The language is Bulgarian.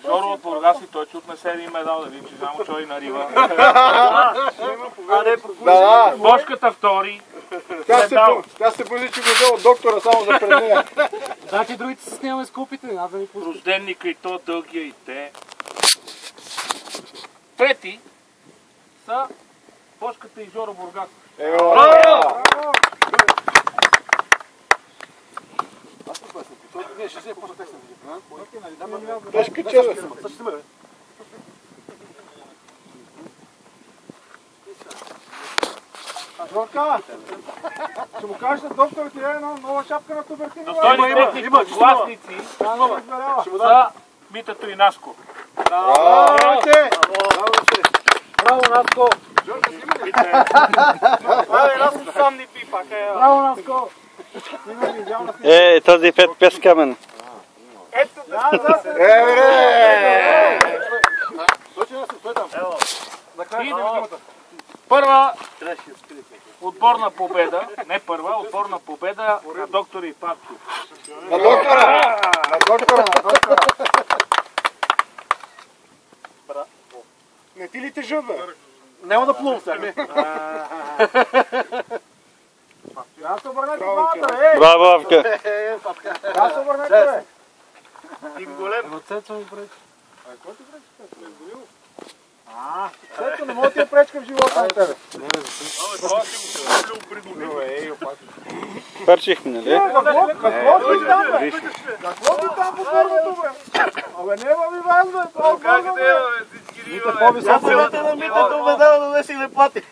Жоро от Бургас и той чут отнесе един медал, да видим, че само чой на рива. Бошката втори. Тя се бози, че го взе от доктора само за пред нея. Значи другите се снимаме с купите, аз да ми пускам. Рожденника и то, дългия и те. Трети са Бошката и Жоро Бургас. Тежка чест. Жорка, ще му кажеш на доктора ти е една нова шапка на тубертина. Достойни техни подгласници за Митето и Наско. Браво, Наско! Браво, Наско! Този пет пес камен. Първа отборна победа, не първа, отборна победа на доктора и Папчо. На доктора! На доктора! Не ти ли тежа, бе? Няма да плувам сега. Трябва се обърнете двамата, е! Браво, Авка! Трябва се обърнете, бе! Тим голем. Цецо ми пречи. Кой ти пречка? Цецо, не мога да ти я пречка в живота на тебе. Парчихме, нали? Какво ти там, бе? Какво ти там по първото, бе? Абе, не ма ми вас, бе! Това отбърна, бе! Мите по-високо. Митето обедава да не си не плати.